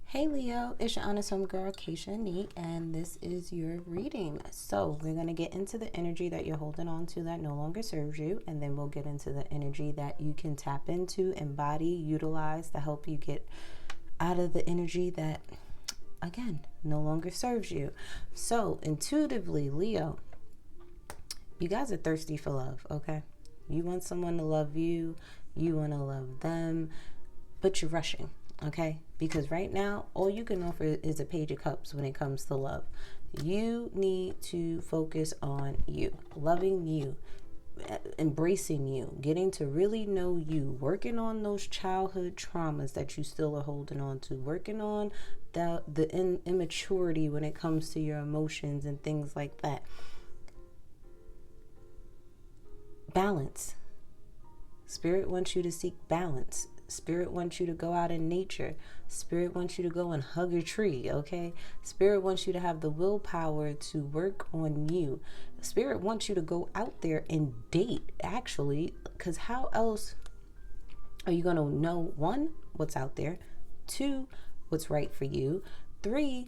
Hey Leo, it's your honest homegirl ᴇᴍɪ, and this is your reading. So we're going to get into the energy that you're holding on to that no longer serves you, and then we'll get into the energy that you can tap into, embody, utilize to help you get out of the energy that, again, no longer serves you. So intuitively, Leo, you guys are thirsty for love, okay? You want someone to love you, you want to love them, but you're rushing. Okay, because right now all you can offer is a page of cups when it comes to love. You need to focus on you, loving you, embracing you, getting to really know you, working on those childhood traumas that you still are holding on to, working on the immaturity when it comes to your emotions and things like that. Balance. Spirit wants you to seek balance. Spirit wants you to go out in nature. Spirit wants you to go and hug a tree, okay? Spirit wants you to have the willpower to work on you. Spirit wants you to go out there and date, actually, because how else are you going to know, one, what's out there, two, what's right for you, three,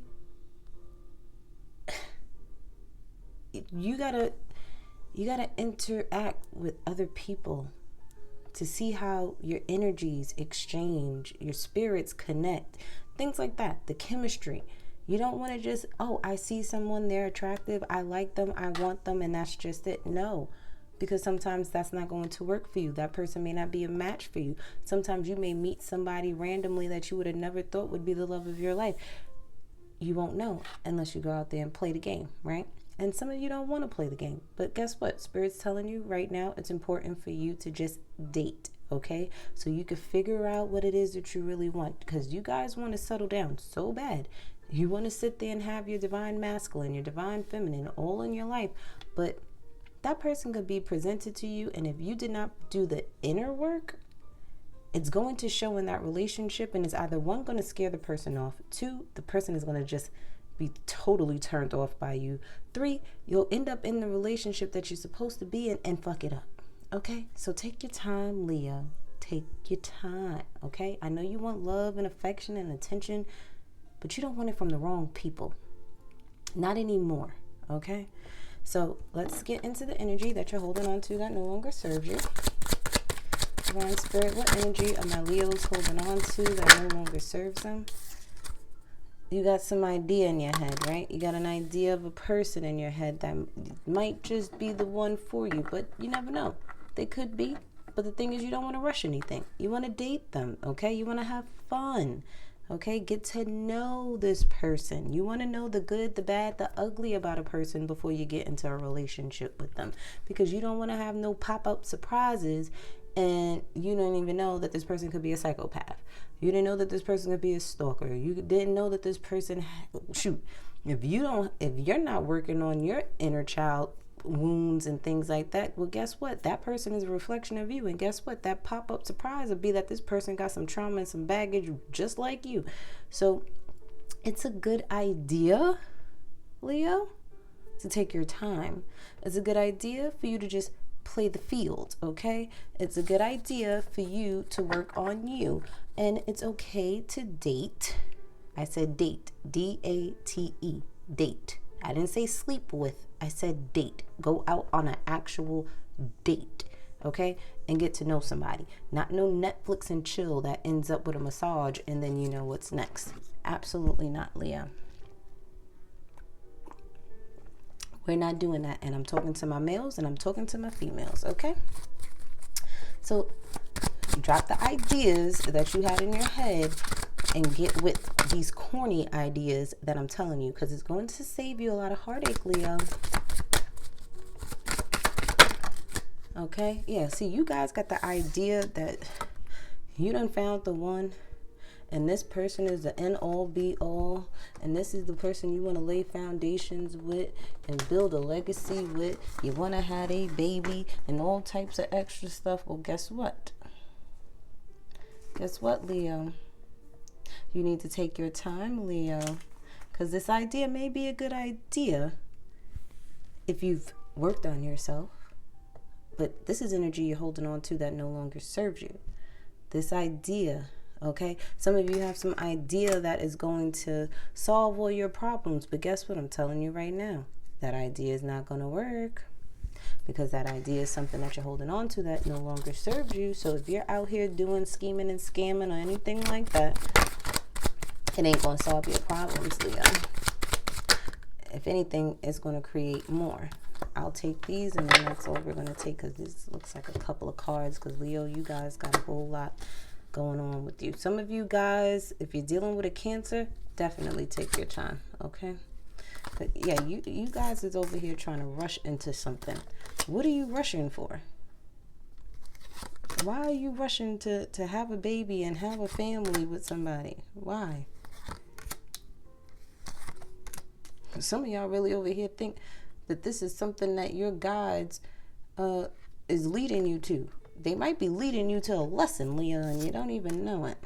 you gotta interact with other people to see how your energies exchange, your spirits connect, things like that, the chemistry. You don't want to just, oh, I see someone, they're attractive, I like them, I want them, and that's just it. No, because sometimes that's not going to work for you. That person may not be a match for you. Sometimes you may meet somebody randomly that you would have never thought would be the love of your life. You won't know unless you go out there and play the game, right? And some of you don't want to play the game. But guess what? Spirit's telling you right now it's important for you to just date, okay? So you can figure out what it is that you really want. Because you guys want to settle down so bad. You want to sit there and have your divine masculine, your divine feminine all in your life. But that person could be presented to you. And if you did not do the inner work, it's going to show in that relationship. And it's either one, going to scare the person off. Two, the person is going to just be totally turned off by you. Three, you'll end up in the relationship that you're supposed to be in and fuck it up. Okay? So take your time, Leo. Take your time. Okay? I know you want love and affection and attention, but you don't want it from the wrong people. Not anymore. Okay? So let's get into the energy that you're holding on to that no longer serves you. Divine Spirit, what energy are my Leos holding on to that no longer serves them? You got some idea in your head, right? You got an idea of a person in your head that might just be the one for you, but you never know. They could be, but the thing is, you don't want to rush anything. You want to date them, okay? You want to have fun, okay? Get to know this person. You want to know the good, the bad, the ugly about a person before you get into a relationship with them, because you don't want to have no pop-up surprises and you don't even know that this person could be a psychopath. You didn't know that this person could be a stalker. You didn't know that this person, if you're not working on your inner child wounds and things like that, well, guess what? That person is a reflection of you. And guess what? That pop-up surprise would be that this person got some trauma and some baggage just like you. So it's a good idea, Leo, to take your time. It's a good idea for you to just play the field, okay? It's a good idea for you to work on you. And it's okay to date. I said date. D-A-T-E. Date. I didn't say sleep with. I said date. Go out on an actual date, okay? And get to know somebody. Not no Netflix and chill that ends up with a massage and then you know what's next. Absolutely not, Leo. We're not doing that. And I'm talking to my males and I'm talking to my females, okay? So drop the ideas that you had in your head and get with these corny ideas that I'm telling you, because it's going to save you a lot of heartache, Leo. Okay? Yeah, see, you guys got the idea that you done found the one, and this person is the end all be all, and this is the person you want to lay foundations with and build a legacy with. You want to have a baby and all types of extra stuff. Well, guess what? Guess what, Leo? You need to take your time, Leo, because this idea may be a good idea if you've worked on yourself, but this is energy you're holding on to that no longer serves you. This idea Okay, some of you have some idea that is going to solve all your problems, but guess what? I'm telling you right now, that idea is not going to work, because that idea is something that you're holding on to that no longer serves you. So if you're out here doing scheming and scamming or anything like that, it ain't going to solve your problems, Leo. If anything, it's going to create more. I'll take these, and then that's all we're going to take, because this looks like a couple of cards, because Leo, you guys got a whole lot going on with you. Some of you guys, if you're dealing with a Cancer, definitely take your time, okay? But yeah, you guys is over here trying to rush into something. What are you rushing for? Why are you rushing to have a baby and have a family with somebody? Why? Some of y'all really over here think that this is something that your guides is leading you to. They might be leading you to a lesson, Leo, and you don't even know it.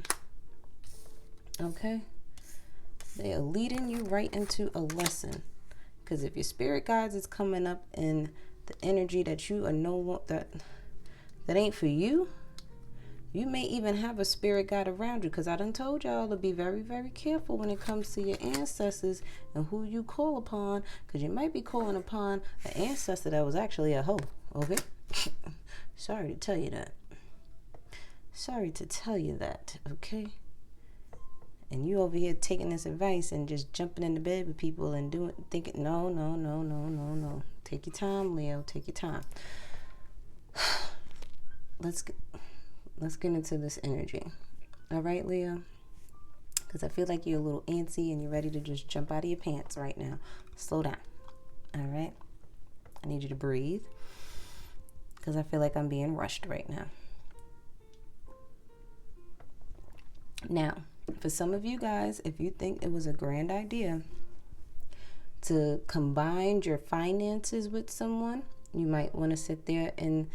Okay? They are leading you right into a lesson. Because if your spirit guides is coming up in the energy that you are that ain't for you, you may even have a spirit guide around you. Because I done told y'all to be very, very careful when it comes to your ancestors and who you call upon. Because you might be calling upon an ancestor that was actually a hoe. Okay? Sorry to tell you that. Sorry to tell you that. Okay? And you over here taking this advice and just jumping into bed with people and thinking, no. Take your time, Leo. Take your time. Let's get into this energy. All right, Leo? Because I feel like you're a little antsy and you're ready to just jump out of your pants right now. Slow down. All right? I need you to breathe, because I feel like I'm being rushed right now. Now, for some of you guys, if you think it was a grand idea to combine your finances with someone, you might want to sit there and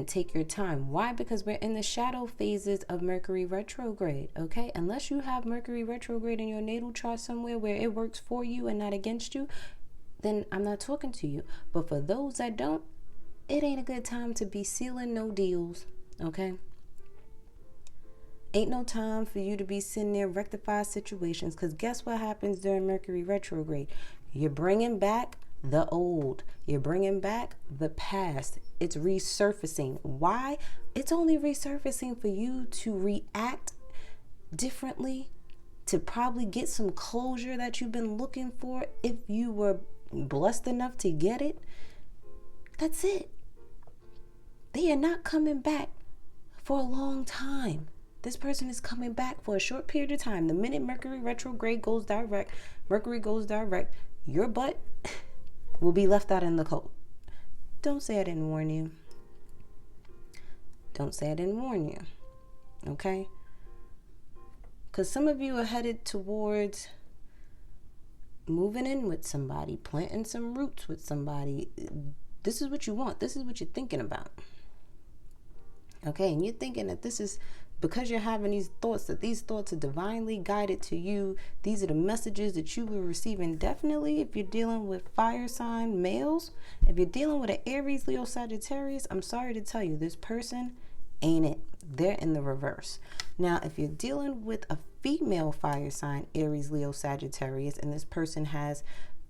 take your time. Why? Because we're in the shadow phases of Mercury retrograde, okay? Unless you have Mercury retrograde in your natal chart somewhere where it works for you and not against you, then I'm not talking to you. But for those that don't, it ain't a good time to be sealing no deals, okay? Ain't no time for you to be sitting there rectify situations, because guess what happens during Mercury retrograde? You're bringing back the old. You're bringing back the past. It's resurfacing. Why? It's only resurfacing for you to react differently, to probably get some closure that you've been looking for if you were blessed enough to get it. That's it. They are not coming back for a long time. This person is coming back for a short period of time. The minute Mercury retrograde goes direct, your butt will be left out in the cold. Don't say I didn't warn you. Don't say I didn't warn you. Okay? Because some of you are headed towards moving in with somebody, planting some roots with somebody. This is what you want. This is what you're thinking about. Okay? And you're thinking that this is because you're having these thoughts, that these thoughts are divinely guided to you. These are the messages that you were receiving. Definitely if you're dealing with fire sign males, if you're dealing with an Aries, Leo, Sagittarius, I'm sorry to tell you, this person ain't it. They're in the reverse. Now, if you're dealing with a female fire sign, Aries, Leo, Sagittarius, and this person has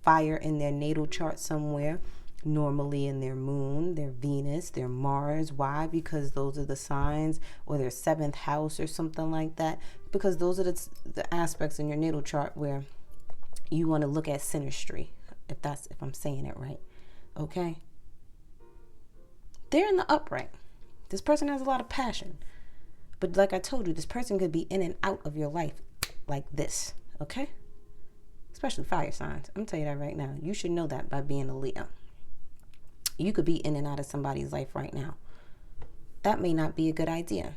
fire in their natal chart somewhere, normally in their moon, their Venus, their Mars. Why? Because those are the signs, or their 7th house or something like that. Because those are the aspects in your natal chart where you want to look at synastry, if I'm saying it right. Okay? They're in the upright. This person has a lot of passion. But like I told you, this person could be in and out of your life like this. Okay? Especially fire signs. I'm going to tell you that right now. You should know that by being a Leo. You could be in and out of somebody's life right now. That may not be a good idea,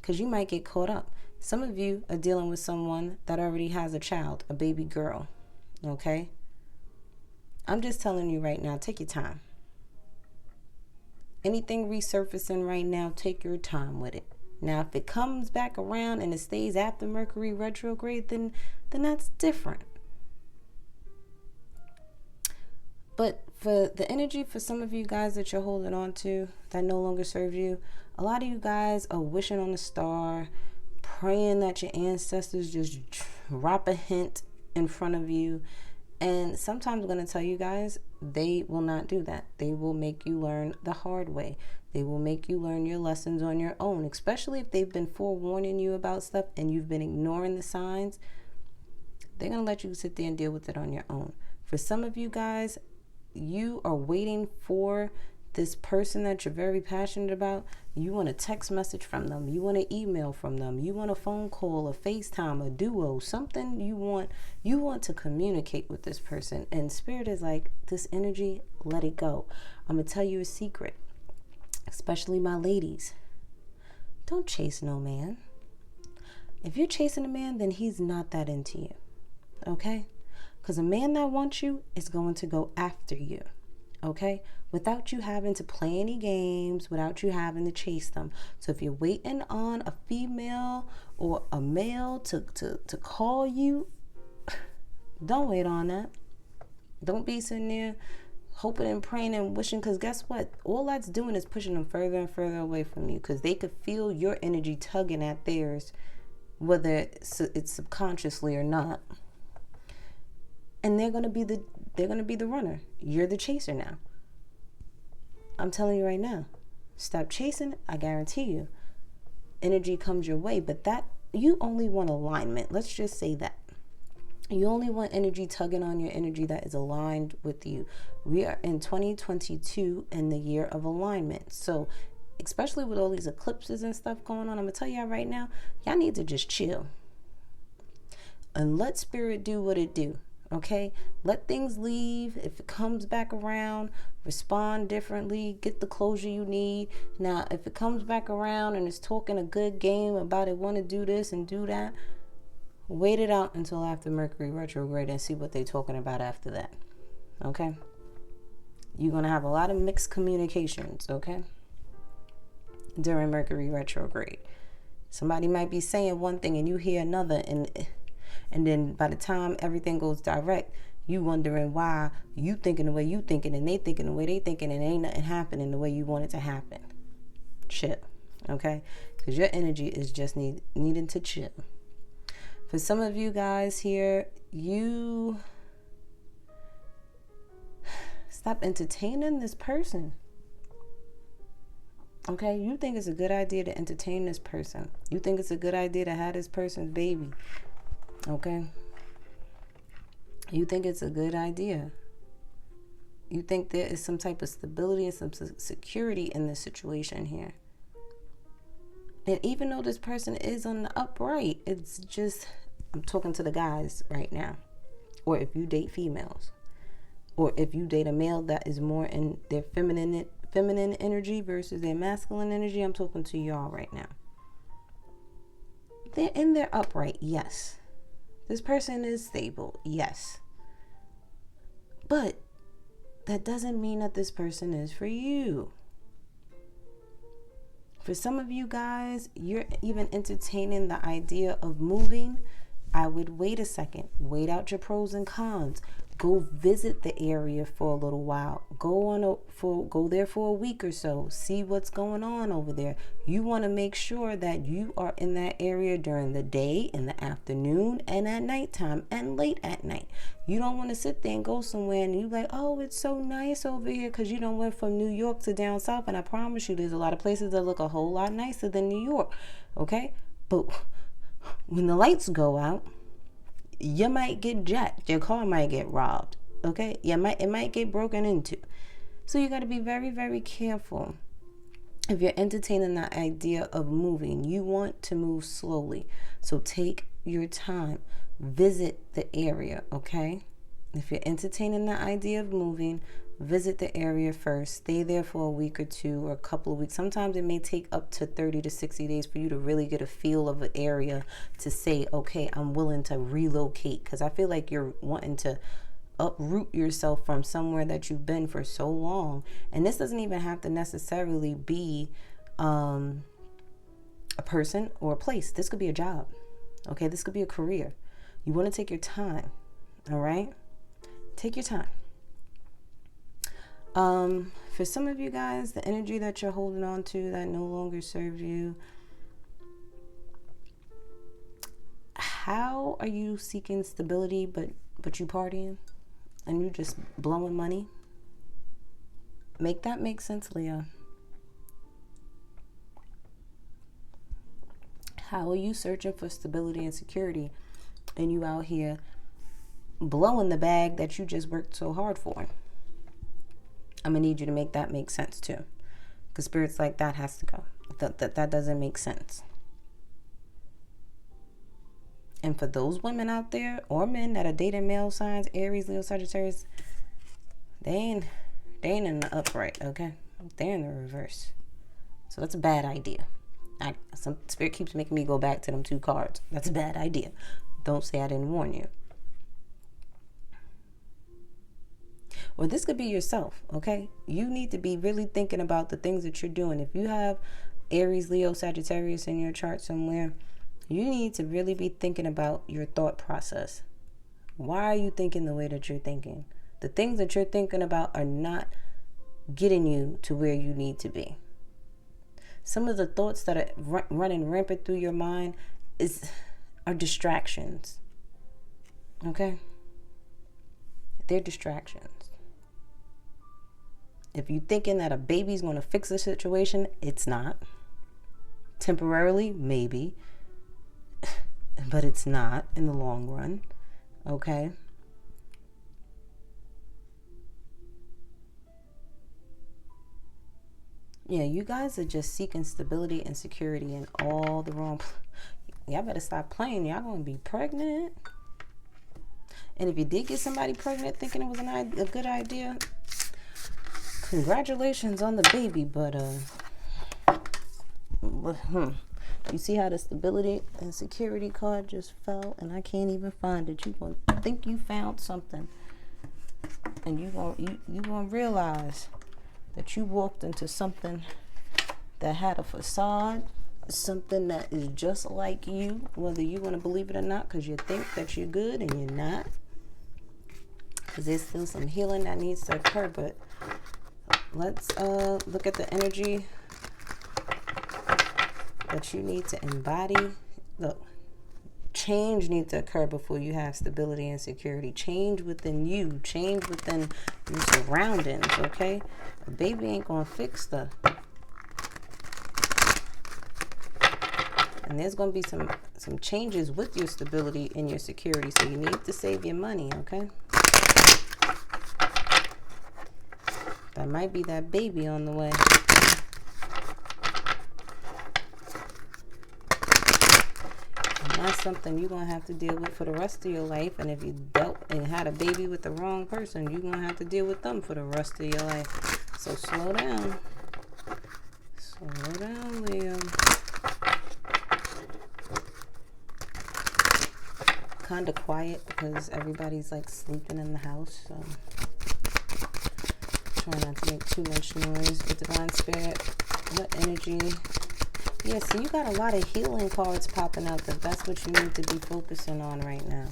because you might get caught up. Some of you are dealing with someone that already has a child, a baby girl. Okay? I'm just telling you right now, take your time. Anything resurfacing right now, take your time with it. Now, if it comes back around and it stays after Mercury retrograde, then that's different. But for the energy for some of you guys that you're holding on to that no longer serves you, a lot of you guys are wishing on a star, praying that your ancestors just drop a hint in front of you. And sometimes I'm going to tell you guys, they will not do that. They will make you learn the hard way. They will make you learn your lessons on your own, especially if they've been forewarning you about stuff and you've been ignoring the signs. They're going to let you sit there and deal with it on your own. For some of you guys, you are waiting for this person that you're very passionate about. You want a text message from them. You want an email from them. You want a phone call, a FaceTime, a duo, something you want to communicate with this person. And Spirit is like, this energy, let it go. I'm going to tell you a secret, especially my ladies. Don't chase no man. If you're chasing a man, then he's not that into you. Okay? Because a man that wants you is going to go after you. Okay? Without you having to play any games, without you having to chase them. So if you're waiting on a female or a male to call you, don't wait on that. Don't be sitting there hoping and praying and wishing, because guess what? All that's doing is pushing them further and further away from you, because they could feel your energy tugging at theirs, whether it's subconsciously or not. And they're gonna be the runner. You're the chaser now. I'm telling you right now, stop chasing. I guarantee you, energy comes your way. But that, you only want alignment. Let's just say that. You only want energy tugging on your energy that is aligned with you. We are in 2022 in the year of alignment. So especially with all these eclipses and stuff going on, I'm gonna tell y'all right now, y'all need to just chill and let Spirit do what it do. Okay, let things leave. If it comes back around, respond differently, get the closure you need. Now, if it comes back around and it's talking a good game about it, want to do this and do that, wait it out until after Mercury retrograde and see what they're talking about after that. Okay, you're going to have a lot of mixed communications, okay, during Mercury retrograde. Somebody might be saying one thing and you hear another, and then by the time everything goes direct, you wondering why you thinking the way you thinking and they thinking the way they thinking, and ain't nothing happening the way you want it to happen. Chill, okay? Because your energy is just needing to chill. For some of you guys here, you stop entertaining this person. Okay? You think it's a good idea to entertain this person. You think it's a good idea to have this person's baby. Okay? You think it's a good idea. You think there is some type of stability and some security in this situation here. And even though this person is on the upright, it's just, I'm talking to the guys right now. Or if you date females. Or if you date a male that is more in their feminine energy versus their masculine energy, I'm talking to y'all right now. They're in their upright, yes. This person is stable, yes. But that doesn't mean that this person is for you. For some of you guys, you're even entertaining the idea of moving. I would wait a second. Wait out your pros and cons. Go visit the area for a little while. Go there for a week or so. See what's going on over there. You want to make sure that you are in that area during the day, in the afternoon, and at nighttime, and late at night. You don't want to sit there and go somewhere and you like, oh, it's so nice over here, because you done went from New York to down south, and I promise you, there's a lot of places that look a whole lot nicer than New York. Okay, but when the lights go out, you might get jacked. Your car might get robbed. Okay? It might get broken into. So you got to be very, very careful. If you're entertaining the idea of moving, you want to move slowly. So take your time. Visit the area, okay? If you're entertaining the idea of moving, visit the area first. Stay there for a week or two or a couple of weeks. Sometimes it may take up to 30 to 60 days for you to really get a feel of an area to say, okay, I'm willing to relocate. Because I feel like you're wanting to uproot yourself from somewhere that you've been for so long. And this doesn't even have to necessarily be a person or a place. This could be a job. Okay, this could be a career. You want to take your time. All right? Take your time. For some of you guys, the energy that you're holding on to that no longer serves you, How are you seeking stability, but you partying and you just blowing money? Make that make sense, Leo. How are you searching for stability and security and you out here blowing the bag that you just worked so hard for? I'm going to need you to make that make sense too. Because spirits like that has to go. That doesn't make sense. And for those women out there or men that are dating male signs, Aries, Leo, Sagittarius, they ain't in the upright, okay? They're in the reverse. So that's a bad idea. Some spirit keeps making me go back to them 2 cards. That's a bad idea. Don't say I didn't warn you. Or this could be yourself, okay? You need to be really thinking about the things that you're doing. If you have Aries, Leo, Sagittarius in your chart somewhere, you need to really be thinking about your thought process. Why are you thinking the way that you're thinking? The things that you're thinking about are not getting you to where you need to be. Some of the thoughts that are running rampant through your mind are distractions. Okay? They're distractions. If you're thinking that a baby's going to fix the situation, it's not. Temporarily, maybe. But it's not in the long run. Okay? Yeah, you guys are just seeking stability and security in all the wrong. Y'all better stop playing. Y'all gonna be pregnant. And if you did get somebody pregnant thinking it was a good idea, congratulations on the baby. But you see how the stability and security card just fell, and I can't even find it. You gonna think you found something, and you gonna realize that you walked into something that had a facade, something that is just like you, whether you want to believe it or not, because you think that you're good and you're not. Because there's still some healing that needs to occur. But let's look at the energy that you need to embody. Look, change needs to occur before you have stability and security. Change within you. Change within your surroundings, okay? A baby ain't gonna fix stuff. And there's gonna be some changes with your stability and your security. So you need to save your money, okay? That might be that baby on the way. That's something you're going to have to deal with for the rest of your life. And if you dealt and had a baby with the wrong person, you're going to have to deal with them for the rest of your life. So slow down. Slow down, Leo. Kind of quiet because everybody's like sleeping in the house. So try not to make too much noise. But Divine Spirit, what energy? Yeah, so you got a lot of healing cards popping out. That's what you need to be focusing on right now.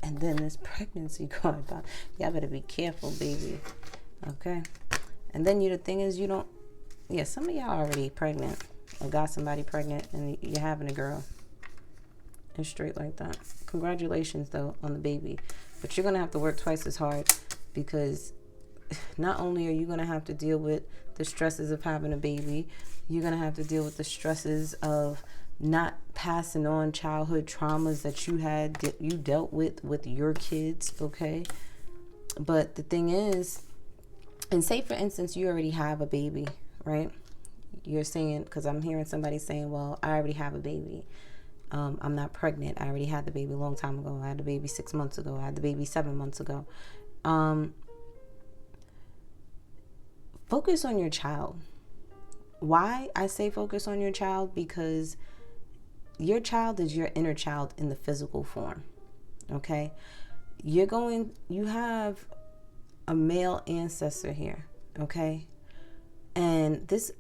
And then this pregnancy card. Y'all better be careful, baby. Okay? And then the thing is, you don't... Yeah, some of y'all already pregnant. Or got somebody pregnant and you're having a girl. And straight like that. Congratulations, though, on the baby. But you're going to have to work twice as hard. Because not only are you going to have to deal with the stresses of having a baby, you're going to have to deal with the stresses of not passing on childhood traumas that you dealt with your kids, okay? But the thing is, and say for instance, you already have a baby, right? You're saying, because I'm hearing somebody saying, well, I already have a baby. I'm not pregnant. I already had the baby a long time ago. I had the baby 6 months ago. I had the baby 7 months ago. Focus on your child. Why I say focus on your child? Because your child is your inner child in the physical form. Okay? You have a male ancestor here. Okay? And this,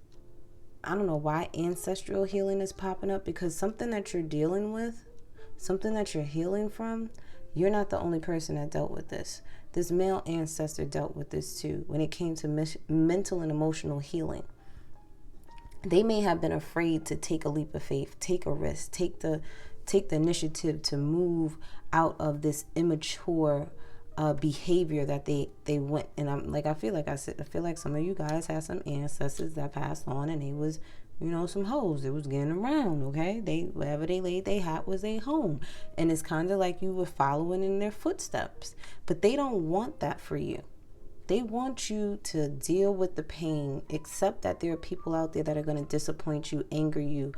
I don't know why ancestral healing is popping up, because something that you're dealing with, something that you're healing from, you're not the only person that dealt with this. This male ancestor dealt with this too when it came to mental and emotional healing. They may have been afraid to take a leap of faith, take a risk, take the take the initiative to move out of this immature behavior that they went. And I'm like, I feel like some of you guys had some ancestors that passed on, and they was, some hoes. It was getting around, okay? Wherever they laid their hat was their home. And it's kind of like you were following in their footsteps. But they don't want that for you. They want you to deal with the pain, accept that there are people out there that are going to disappoint you, anger you,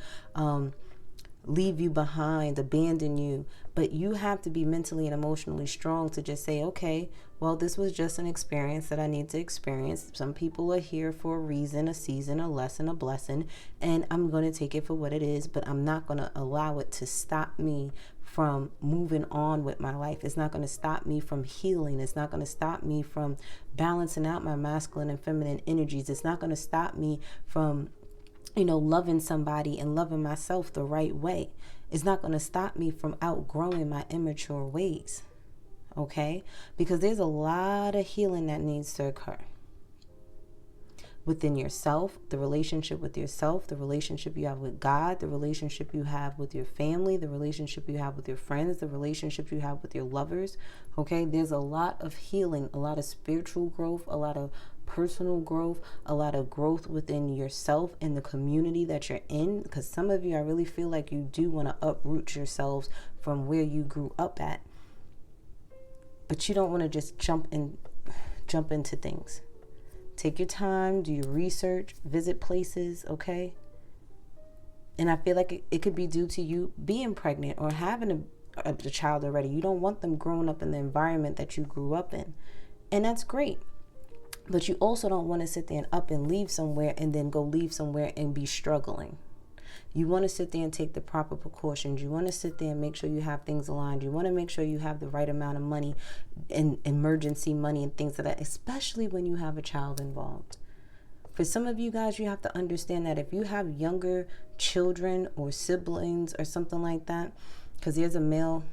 leave you behind, abandon you. But you have to be mentally and emotionally strong to just say, okay, well, this was just an experience that I need to experience. Some people are here for a reason, a season, a lesson, a blessing, and I'm going to take it for what it is, but I'm not going to allow it to stop me from moving on with my life. It's not going to stop me from healing. It's not going to stop me from balancing out my masculine and feminine energies. It's not going to stop me from loving somebody and loving myself the right way. It's not going to stop me from outgrowing my immature ways. Okay? Because there's a lot of healing that needs to occur within yourself, the relationship with yourself, the relationship you have with God, the relationship you have with your family, the relationship you have with your friends, the relationship you have with your lovers. Okay? There's a lot of healing, a lot of spiritual growth, a lot of personal growth, a lot of growth within yourself and the community that you're in. Because some of you, I really feel like you do want to uproot yourselves from where you grew up at. But you don't want to just jump into things. Take your time, do your research, visit places, okay? And I feel like it could be due to you being pregnant or having a child already. You don't want them growing up in the environment that you grew up in. And that's great. But you also don't want to sit there and up and leave somewhere and then go leave somewhere and be struggling. You want to sit there and take the proper precautions. You want to sit there and make sure you have things aligned. You want to make sure you have the right amount of money and emergency money and things like that, especially when you have a child involved. For some of you guys, you have to understand that if you have younger children or siblings or something like that, because there's a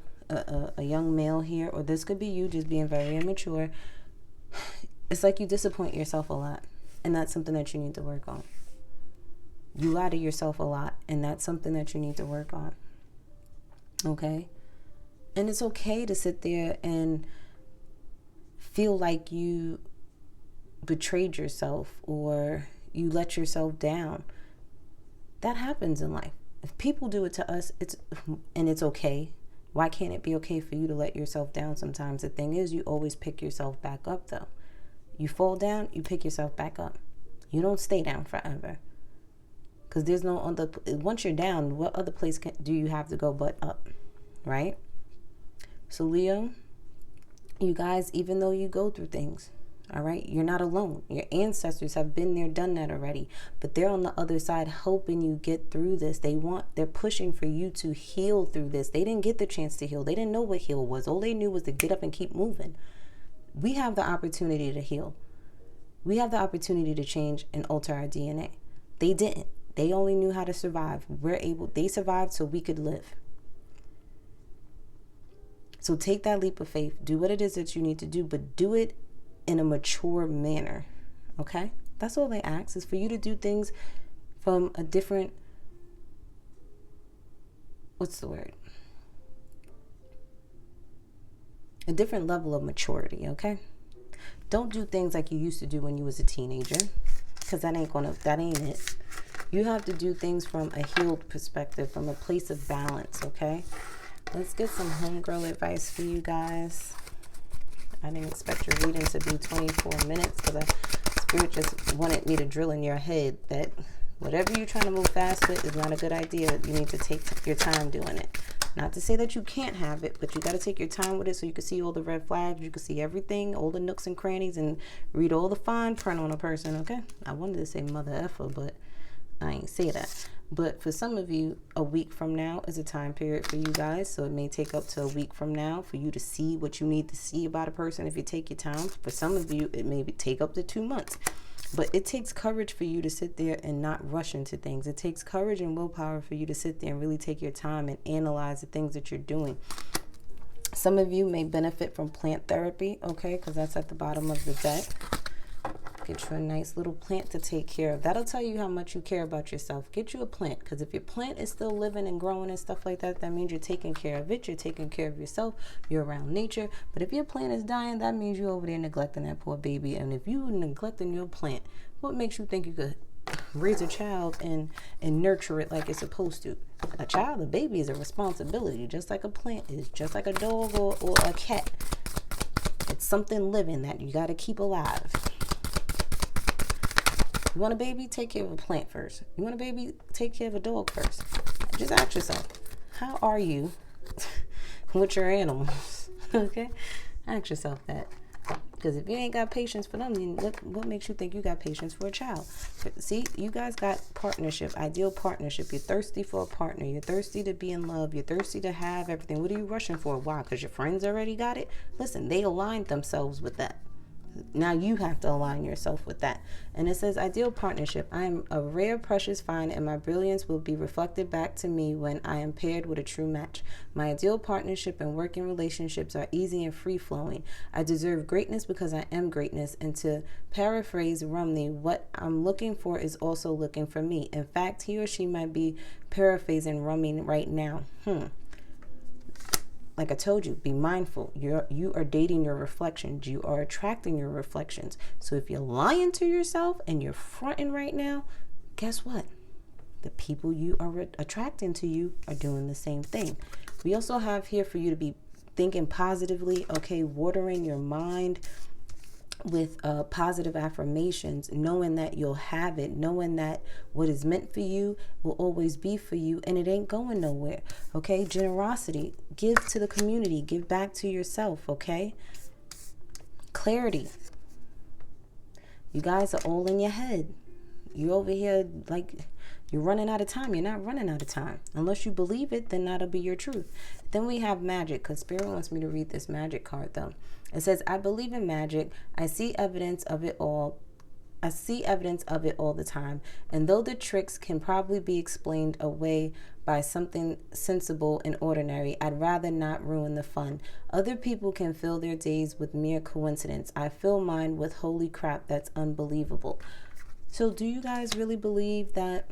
young male here, or this could be you just being very immature, it's like you disappoint yourself a lot. And that's something that you need to work on. You lie to yourself a lot, and that's something that you need to work on. Okay? And it's okay to sit there and feel like you betrayed yourself or you let yourself down. That happens in life. If people do it to us, it's okay. Why can't it be okay for you to let yourself down sometimes? The thing is, you always pick yourself back up, though. You fall down, you pick yourself back up. You don't stay down forever. Because there's no other, once you're down, what other place do you have to go but up, right? So Leo, you guys, even though you go through things, all right, you're not alone. Your ancestors have been there, done that already. But they're on the other side helping you get through this. They're pushing for you to heal through this. They didn't get the chance to heal. They didn't know what heal was. All they knew was to get up and keep moving. We have the opportunity to heal. We have the opportunity to change and alter our DNA. They didn't. They only knew how to survive. They survived so we could live. So take that leap of faith. Do what it is that you need to do, but do it in a mature manner. Okay? That's all they ask, is for you to do things from a different, a different level of maturity, okay? Don't do things like you used to do when you was a teenager, because that ain't it. You have to do things from a healed perspective, from a place of balance, okay? Let's get some homegirl advice for you guys. I didn't expect your reading to be 24 minutes because Spirit just wanted me to drill in your head that whatever you're trying to move fast with is not a good idea. You need to take your time doing it. Not to say that you can't have it, but you got to take your time with it so you can see all the red flags. You can see everything, all the nooks and crannies, and read all the fine print on a person, okay? I wanted to say mother effer, but I ain't say that. But for some of you, a week from now is a time period for you guys. So it may take up to a week from now for you to see what you need to see about a person if you take your time. For some of you, it may take up to 2 months. But it takes courage for you to sit there and not rush into things. It takes courage and willpower for you to sit there and really take your time and analyze the things that you're doing. Some of you may benefit from plant therapy, okay? Because that's at the bottom of the deck. Get you a nice little plant to take care of. That'll tell you how much you care about yourself. Get you a plant, because if your plant is still living and growing and stuff like that, that means you're taking care of it. You're taking care of yourself. You're around nature. But if your plant is dying, that means you're over there neglecting that poor baby. And if you're neglecting your plant, what makes you think you could raise a child and nurture it like it's supposed to? A child, a baby, is a responsibility, just like a plant is, just like a dog or a cat. It's something living that you got to keep alive. You want a baby? Take care of a plant first. You want a baby? Take care of a dog first. Just ask yourself, how are you with your animals? Okay? Ask yourself that. Because if you ain't got patience for them, then what makes you think you got patience for a child? See, you guys got partnership, ideal partnership. You're thirsty for a partner. You're thirsty to be in love. You're thirsty to have everything. What are you rushing for? Why? Because your friends already got it? Listen, they aligned themselves with that. Now you have to align yourself with that. And it says, ideal partnership. I am a rare, precious find, and my brilliance will be reflected back to me when I am paired with a true match. My ideal partnership and working relationships are easy and free-flowing. I deserve greatness because I am greatness. And to paraphrase Rumi, what I'm looking for is also looking for me. In fact, he or she might be paraphrasing Rumi right now. Like I told you, be mindful. You are dating your reflections. You are attracting your reflections. So if you're lying to yourself and you're fronting right now, guess what? The people you are attracting to you are doing the same thing. We also have here for you to be thinking positively, okay, watering your mind with positive affirmations, knowing that you'll have it, knowing that what is meant for you will always be for you, and it ain't going nowhere. Okay, generosity, give to the community, give back to yourself. Okay, clarity. You guys are all in your head. You over here like you're running out of time. You're not running out of time. Unless you believe it, then that'll be your truth. Then we have magic, because Spirit wants me to read this magic card though. It says, I believe in magic. I see evidence of it all the time. And though the tricks can probably be explained away by something sensible and ordinary, I'd rather not ruin the fun. Other people can fill their days with mere coincidence. I fill mine with holy crap, that's unbelievable. So do you guys really believe that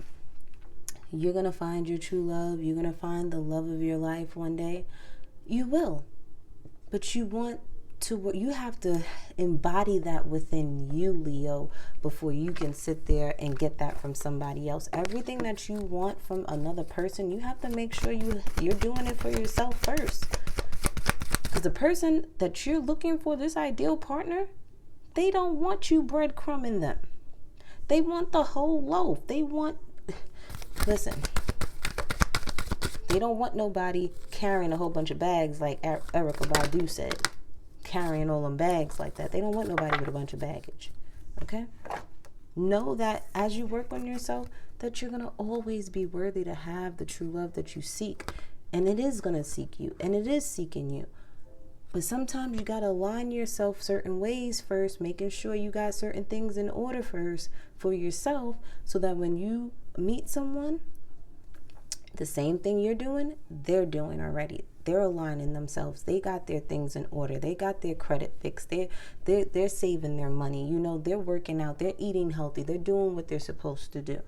you're going to find your true love? You're going to find the love of your life one day? You will. But you have to embody that within you, Leo, before you can sit there and get that from somebody else. Everything that you want from another person, you have to make sure you're doing it for yourself first. Because the person that you're looking for, this ideal partner, they don't want you breadcrumbing them. They want the whole loaf. Listen, they don't want nobody carrying a whole bunch of bags like Erykah Badu said. Carrying all them bags like that. They don't want nobody with a bunch of baggage. Okay? Know that as you work on yourself, that you're going to always be worthy to have the true love that you seek. And it is going to seek you. And it is seeking you. But sometimes you got to align yourself certain ways first, making sure you got certain things in order first for yourself, so that when you meet someone, the same thing you're doing, they're doing already. They're aligning themselves. They got their things in order. They got their credit fixed. They're saving their money. They're working out. They're eating healthy. They're doing what they're supposed to do.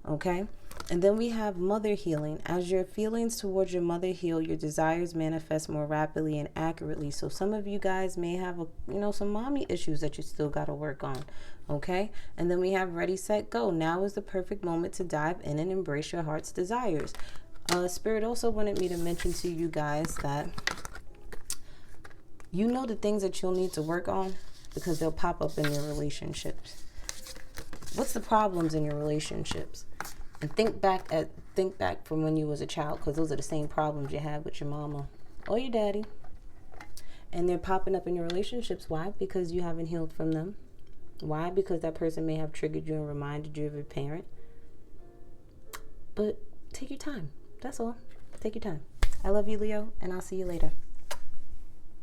Okay? And then we have mother healing. As your feelings towards your mother heal, your desires manifest more rapidly and accurately. So some of you guys may have some mommy issues that you still got to work on. Okay? And then we have ready, set, go. Now is the perfect moment to dive in and embrace your heart's desires. Spirit also wanted me to mention to you guys that the things that you'll need to work on, because they'll pop up in your relationships. What's the problems in your relationships? And think back from when you was a child, because those are the same problems you had with your mama or your daddy. And they're popping up in your relationships. Why? Because you haven't healed from them. Why? Because that person may have triggered you and reminded you of your parent. But take your time. That's all. Take your time. I love you, Leo, and I'll see you later.